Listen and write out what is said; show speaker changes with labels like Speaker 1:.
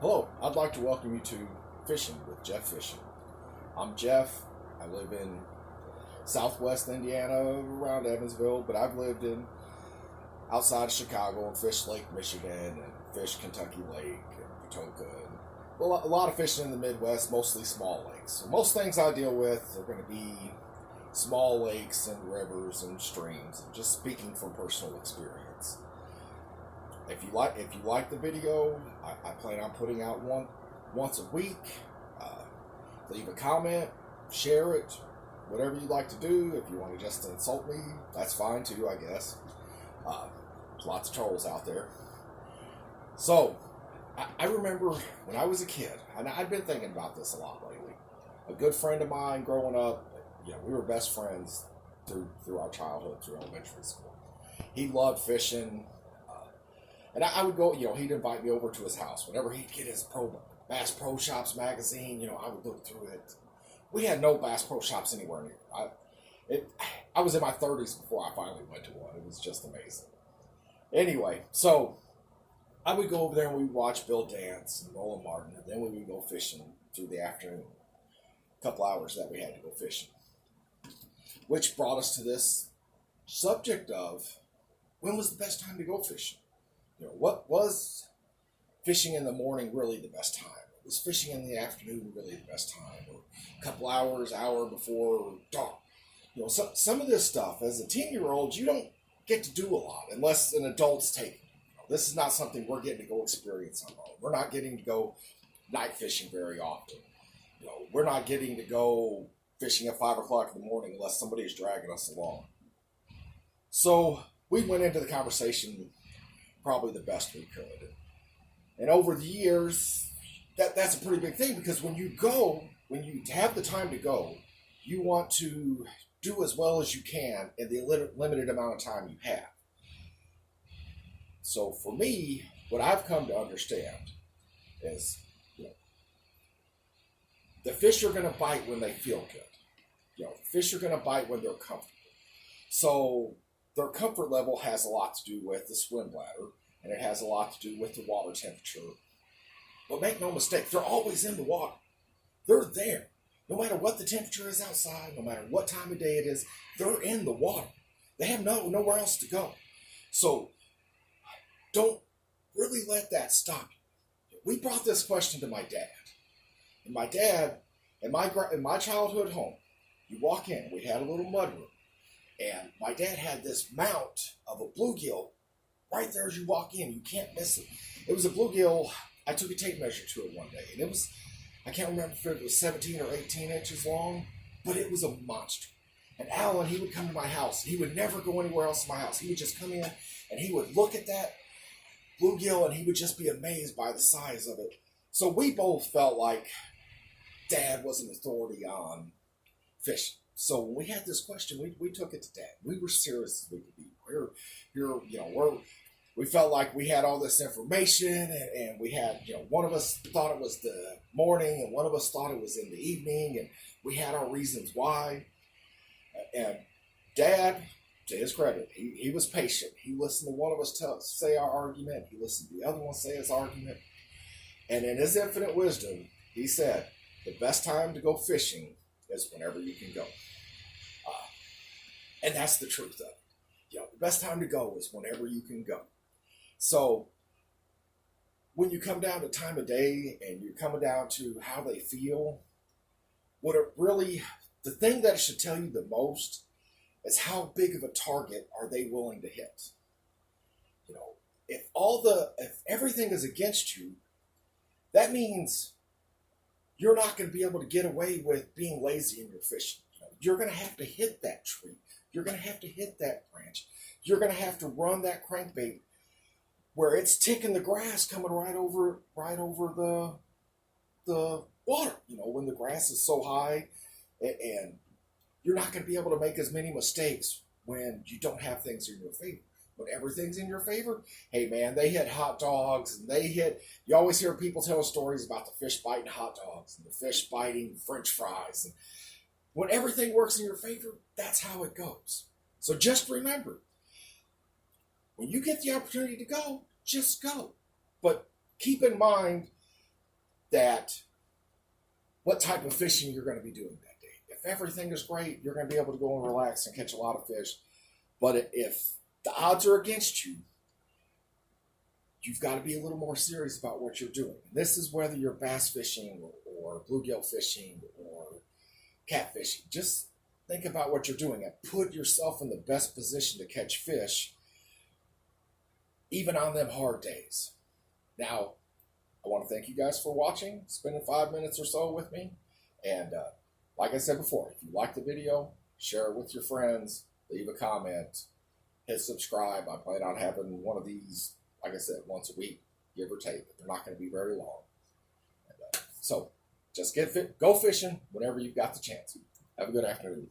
Speaker 1: Hello, I'd like to welcome you to Fishing with Jeff Fishing. I'm Jeff. I live in southwest Indiana, around Evansville, but I've lived in outside of Chicago and fished Lake Michigan and fished Kentucky Lake and Patoka. And a lot of fishing in the Midwest, mostly small lakes. So most things I deal with are going to be small lakes and rivers and streams, and just speaking from personal experience. If you like the video, I plan on putting out one once a week. Leave a comment, share it, whatever you like to do. If you want to just insult me, that's fine too, I guess. There's lots of trolls out there. So, I remember when I was a kid, and I've been thinking about this a lot lately. A good friend of mine growing up, we were best friends through our childhood, through elementary school. He loved fishing. And I would go, he'd invite me over to his house. Whenever he'd get his Bass Pro Shops magazine, I would look through it. We had no Bass Pro Shops anywhere near. I was in my 30s before I finally went to one. It was just amazing. Anyway, so I would go over there and we'd watch Bill dance and Roland Martin, and then we would go fishing through the afternoon. A couple hours that we had to go fishing. Which brought us to this subject of, when was the best time to go fishing? What was fishing in the morning really the best time? Was fishing in the afternoon really the best time? Or a couple hours, hour before dark? Some of this stuff, as a 10-year-old, you don't get to do a lot unless an adult's taking it. This is not something we're getting to go experience on our own. We're not getting to go night fishing very often. We're not getting to go fishing at 5 o'clock in the morning unless somebody is dragging us along. So we went into the conversation probably the best we could. And over the years, that's a pretty big thing, because when you have the time to go, you want to do as well as you can in the limited amount of time you have. So for me, what I've come to understand is, the fish are going to bite when they feel good. Fish are going to bite when they're comfortable. So their comfort level has a lot to do with the swim bladder, and it has a lot to do with the water temperature. But make no mistake, they're always in the water. They're there. No matter what the temperature is outside, no matter what time of day it is, they're in the water. They have nowhere else to go. So don't really let that stop you. We brought this question to my dad. And my dad, in my childhood home, you walk in, we had a little mudroom. And my dad had this mount of a bluegill right there as you walk in. You can't miss it. It was a bluegill. I took a tape measure to it one day, and it was, I can't remember if it was 17 or 18 inches long, but it was a monster. And Alan, he would come to my house. He would never go anywhere else in my house. He would just come in, and he would look at that bluegill, and he would just be amazed by the size of it. So we both felt like Dad was an authority on fishing. So when we had this question, we took it to Dad. We were serious as we could be. We felt like we had all this information, and we had, one of us thought it was the morning, and one of us thought it was in the evening, and we had our reasons why. And Dad, to his credit, he was patient. He listened to one of us say our argument. He listened to the other one say his argument. And in his infinite wisdom, he said, the best time to go fishing is whenever you can go. And that's the truth of it. The best time to go is whenever you can go. So when you come down to time of day and you're coming down to how they feel, the thing that should tell you the most is how big of a target are they willing to hit. If everything is against you, that means you're not going to be able to get away with being lazy in your fishing. You're going to have to hit that tree. You're going to have to hit that branch. You're going to have to run that crankbait where it's ticking the grass coming right over the water. When the grass is so high, and you're not going to be able to make as many mistakes when you don't have things in your favor. When everything's in your favor, hey man, they hit hot dogs, and you always hear people telling stories about the fish biting hot dogs and the fish biting French fries. And when everything works in your favor, that's how it goes. So just remember, when you get the opportunity to go, just go. But keep in mind that what type of fishing you're going to be doing that day. If everything is great, you're going to be able to go and relax and catch a lot of fish. But if the odds are against you, you've got to be a little more serious about what you're doing. This is whether you're bass fishing or bluegill fishing or catfishing. Just think about what you're doing and put yourself in the best position to catch fish, even on them hard days. Now, I want to thank you guys for watching, spending 5 minutes or so with me. And like I said before, if you like the video, share it with your friends, leave a comment, hit subscribe. I plan on having one of these, like I said, once a week, give or take. They're not going to be very long. And, so just go fishing whenever you've got the chance. Have a good afternoon.